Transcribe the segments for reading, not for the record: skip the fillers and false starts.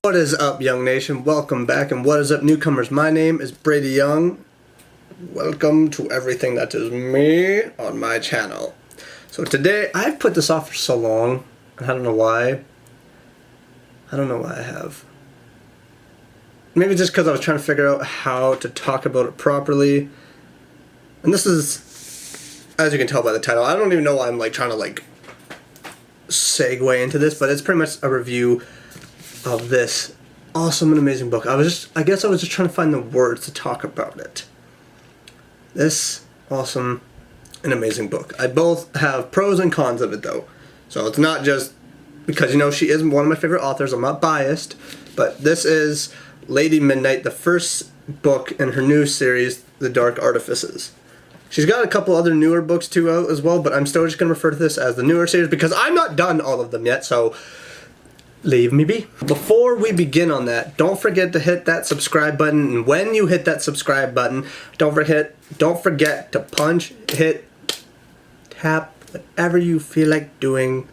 What is up, Young Nation? Welcome back, and what is up, newcomers? My name is Brady Young. Welcome to everything that is me on my channel. So today, I've put this off for so long, and I don't know why. I don't know why I have. Maybe just because I was trying to figure out how to talk about it properly. And this is, as you can tell by the title, I don't even know why I'm trying to segue into this, but it's pretty much a review of this awesome and amazing book. I guess I was just trying to find the words to talk about it. This awesome and amazing book. I both have pros and cons of it though. So it's not just because, she is one of my favorite authors. I'm not biased, but this is Lady Midnight, the first book in her new series, The Dark Artifices. She's got a couple other newer books too out as well, but I'm still just going to refer to this as the newer series because I'm not done all of them yet, so leave me be. Before we begin on that, don't forget to hit that subscribe button, and when you hit that subscribe button, don't forget to punch, hit, tap, whatever you feel like doing.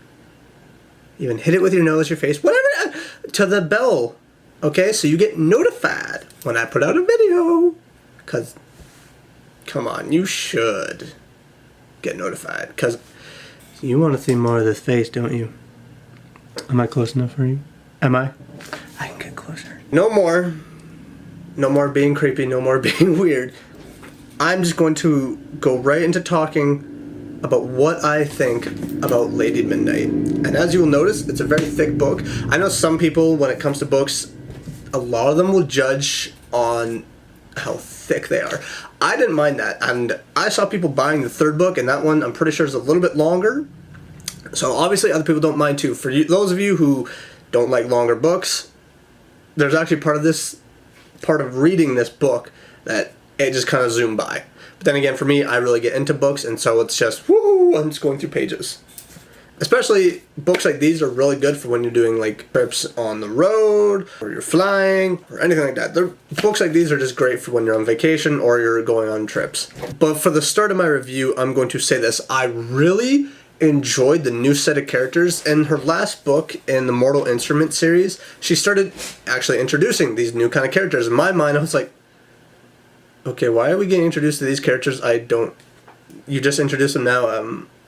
Even hit it with your nose, your face, whatever, to the bell, okay? So you get notified when I put out a video, because, come on, you should get notified, because you want to see more of this face, don't you? Am I close enough for you? Am I? I can get closer. No more being creepy, no more being weird. I'm just going to go right into talking about what I think about Lady Midnight. And as you will notice, it's a very thick book. I know some people, when it comes to books, a lot of them will judge on how thick they are. I didn't mind that, and I saw people buying the third book, and that one I'm pretty sure is a little bit longer. So obviously other people don't mind too. For you, those of you who don't like longer books, there's actually part of reading this book that it just kind of zoomed by. But then again, for me, I really get into books, and so it's just, woo, I'm just going through pages. Especially books like these are really good for when you're doing trips on the road, or you're flying, or anything like that. Books like these are just great for when you're on vacation or you're going on trips. But for the start of my review, I'm going to say this. I really enjoyed the new set of characters. In her last book in the Mortal Instrument series, she started actually introducing these new kind of characters. In my mind, I was like, okay, why are we getting introduced to these characters? You just introduce them now.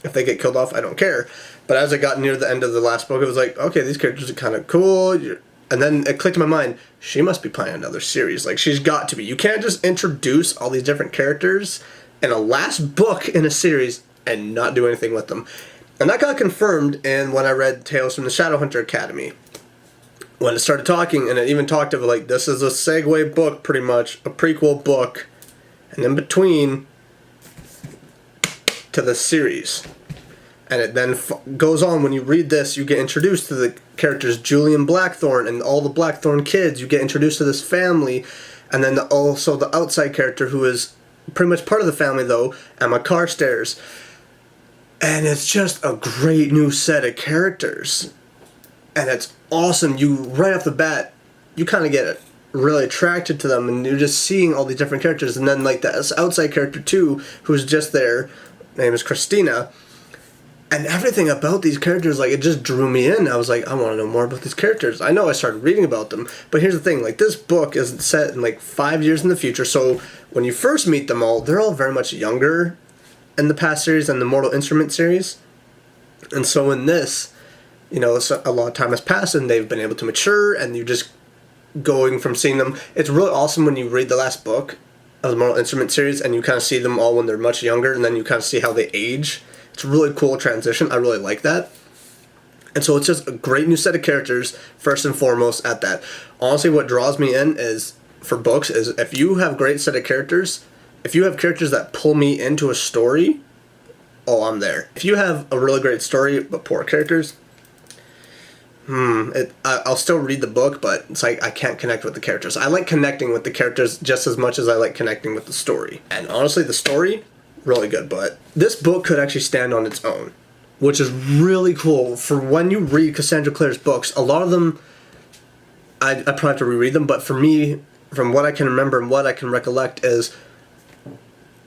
If they get killed off, I don't care. But as I got near the end of the last book, it was like, okay, these characters are kind of cool. And then it clicked in my mind, she must be planning another series. She's got to be. You can't just introduce all these different characters in a last book in a series and not do anything with them. And that got confirmed when I read Tales from the Shadowhunter Academy. When it started talking, and it even talked of this is a segue book, pretty much, a prequel book, and in between to the series. And it then goes on, when you read this, you get introduced to the characters Julian Blackthorn and all the Blackthorn kids. You get introduced to this family, and then also the outside character who is pretty much part of the family though, Emma Carstairs. And it's just a great new set of characters. And it's awesome. Right off the bat, you kind of get really attracted to them, and you're just seeing all these different characters. And then this outside character too, who's just there, her name is Christina. And everything about these characters, it just drew me in. I was like, I want to know more about these characters. I know I started reading about them, but here's the thing, this book is set in 5 years in the future, so when you first meet them all, they're all very much younger in the past series than the Mortal Instrument series. And so in this, a lot of time has passed, and they've been able to mature, and you're just going from seeing them. It's really awesome when you read the last book of the Mortal Instrument series, and you kind of see them all when they're much younger, and then you kind of see how they age. It's a really cool transition. I really like that. And so it's just a great new set of characters, first and foremost at that. Honestly, what draws me in for books is if you have a great set of characters, if you have characters that pull me into a story, I'm there. If you have a really great story but poor characters, I'll still read the book, but it's I can't connect with the characters. I like connecting with the characters just as much as I like connecting with the story. And honestly, the story, really good, but this book could actually stand on its own, which is really cool. For when you read Cassandra Clare's books, a lot of them, I probably have to reread them, but for me, from what I can remember and what I can recollect is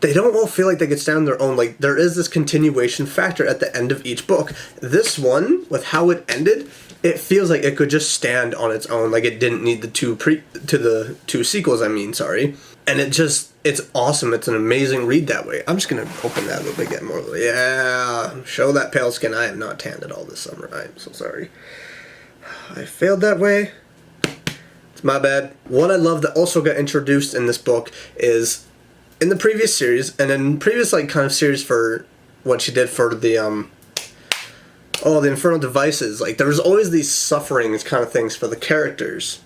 they don't all feel like they could stand on their own. Like, there is this continuation factor at the end of each book. This one, with how it ended, it feels like it could just stand on its own. Like, it didn't need the two sequels, sorry. And it's awesome. It's an amazing read that way. I'm just going to open that a little bit, get more. Yeah, show that pale skin. I have not tanned at all this summer. I'm so sorry. I failed that way. It's my bad. What I love that also got introduced in this book is, in the previous series, and in previous like kind of series for what she did for the Infernal Devices, like there was always these sufferings kind of things for the characters.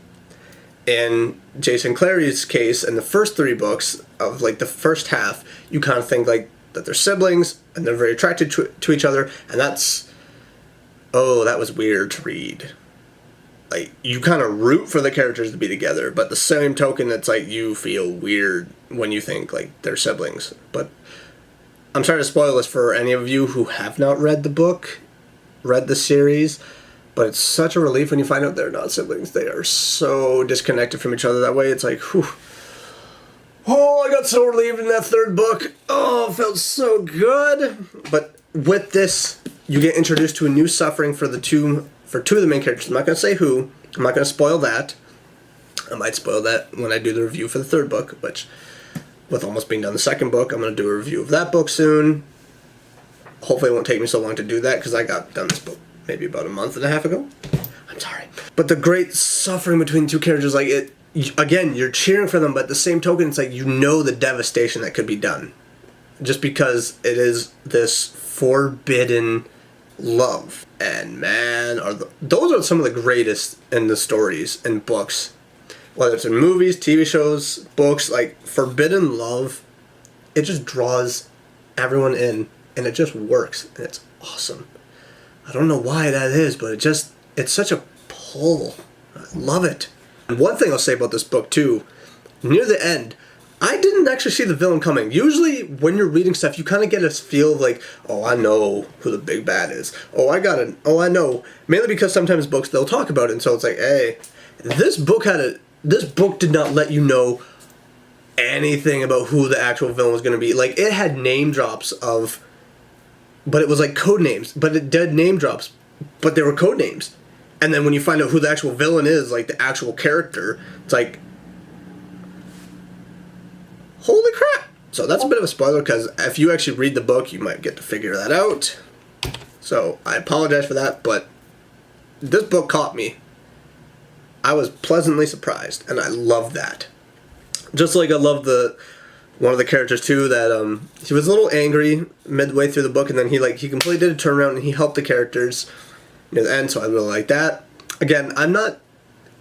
In Jason Clary's case, in the first 3 books of like the first half, you kind of think like that they're siblings and they're very attracted to each other, and that was weird to read. Like, you kind of root for the characters to be together, but the same token, it's like you feel weird when you think like they're siblings. But I'm sorry to spoil this for any of you who have not read the series, but it's such a relief when you find out they're not siblings. They are so disconnected from each other that way. It's like, whew. Oh, I got so relieved in that 3rd book. Oh, it felt so good. But with this, you get introduced to a new suffering for two of the main characters. I'm not going to say who. I'm not going to spoil that. I might spoil that when I do the review for the 3rd book, which, with almost being done the 2nd book, I'm going to do a review of that book soon. Hopefully it won't take me so long to do that, because I got done this book maybe about a month and a half ago. I'm sorry. But the great suffering between 2 characters, like, again, you're cheering for them, but at the same token, it's like you know the devastation that could be done. Just because it is this forbidden love. And man, those are some of the greatest in the stories and books. Whether it's in movies, TV shows, books, like forbidden love, it just draws everyone in, and it just works, and it's awesome. I don't know why that is, but it's such a pull. I love it. And one thing I'll say about this book too, near the end, I didn't actually see the villain coming. Usually when you're reading stuff, you kind of get a feel of like, oh, I know who the big bad is. I know. Mainly because sometimes books, they'll talk about it, and so it's like, hey, this book did not let you know anything about who the actual villain was going to be. Like, it had name drops but it was like code names, but it did name drops, but they were code names. And then when you find out who the actual villain is, like the actual character, it's like, holy crap. So that's a bit of a spoiler, because if you actually read the book, you might get to figure that out. So I apologize for that, but this book caught me. I was pleasantly surprised, and I love that. Just like I love one of the characters too, that he was a little angry midway through the book, and then he completely did a turnaround and he helped the characters near the end, so I really like that. Again, I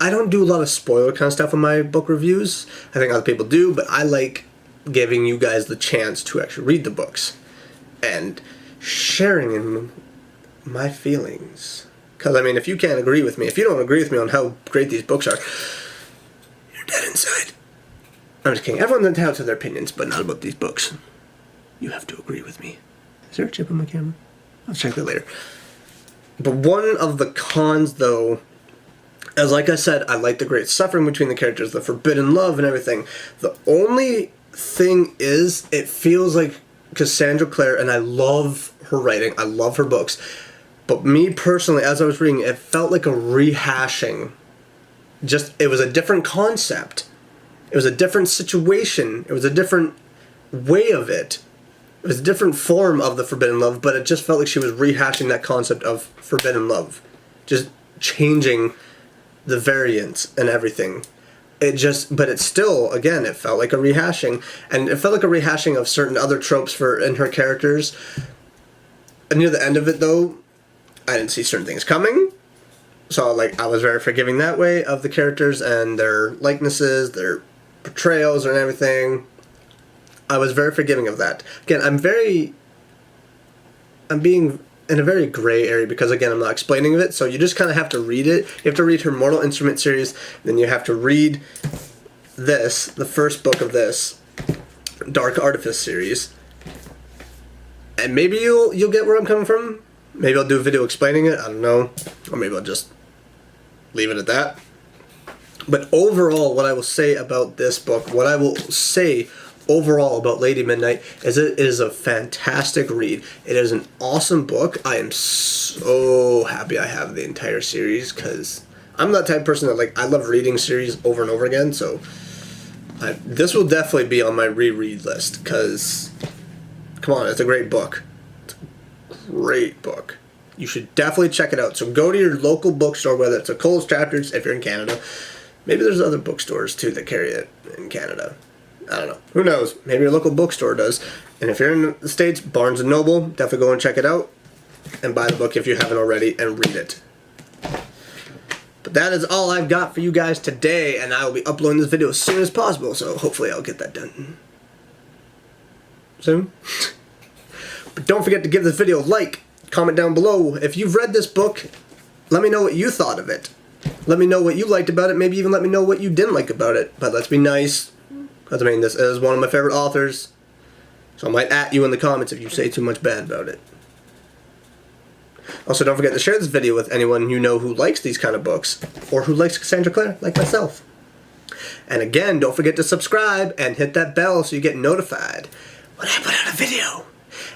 don't do a lot of spoiler kind of stuff in my book reviews. I think other people do, but I like giving you guys the chance to actually read the books and sharing in my feelings. Because, I mean, if you can't agree with me, if you don't agree with me on how great these books are, you're dead inside. I'm just kidding. Everyone's entitled to their opinions, but not about these books. You have to agree with me. Is there a chip on my camera? I'll check that later. But one of the cons, though, as like I said, I like the great suffering between the characters, the forbidden love and everything. The only thing is, it feels like Cassandra Clare, and I love her writing, I love her books, but me personally, as I was reading, it felt like a rehashing. It was a different concept. It was a different situation. It was a different way of it. It was a different form of the forbidden love, but it just felt like she was rehashing that concept of forbidden love. Just changing the variants and everything. But it still, again, it felt like a rehashing. And it felt like a rehashing of certain other tropes in her characters. And near the end of it, though, I didn't see certain things coming. So, I was very forgiving that way of the characters and their likenesses, their portrayals and everything. I was very forgiving of that. Again, I'm being in a very gray area because, again, I'm not explaining it, so you just kind of have to read it. You have to read her Mortal Instrument series, then you have to read this, the first book of this, Dark Artifice series, and maybe you'll get where I'm coming from. Maybe I'll do a video explaining it, I don't know, or maybe I'll just leave it at that. But overall, what I will say about this book, what I will say overall about Lady Midnight is it is a fantastic read. It is an awesome book. I am so happy I have the entire series because I'm that type of person that I love reading series over and over again. So this will definitely be on my reread list because, come on, it's a great book. It's a great book. You should definitely check it out. So go to your local bookstore, whether it's a Kohl's, Chapters, if you're in Canada. Maybe there's other bookstores too that carry it in Canada. I don't know. Who knows? Maybe your local bookstore does. And if you're in the States, Barnes & Noble, definitely go and check it out. And buy the book if you haven't already and read it. But that is all I've got for you guys today. And I will be uploading this video as soon as possible. So hopefully I'll get that done soon. But don't forget to give this video a like. Comment down below. If you've read this book, let me know what you thought of it. Let me know what you liked about it. Maybe even let me know what you didn't like about it. But let's be nice. Because, I mean, this is one of my favorite authors. So I might at you in the comments if you say too much bad about it. Also, don't forget to share this video with anyone you know who likes these kind of books. Or who likes Cassandra Clare, like myself. And again, don't forget to subscribe and hit that bell so you get notified when I put out a video.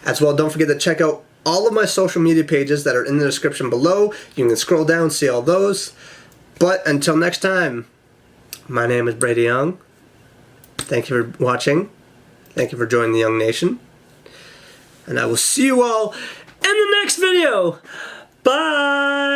As well, don't forget to check out all of my social media pages that are in the description below. You can scroll down, see all those. But until next time, my name is Brady Young. Thank you for watching. Thank you for joining the Young Nation. And I will see you all in the next video. Bye!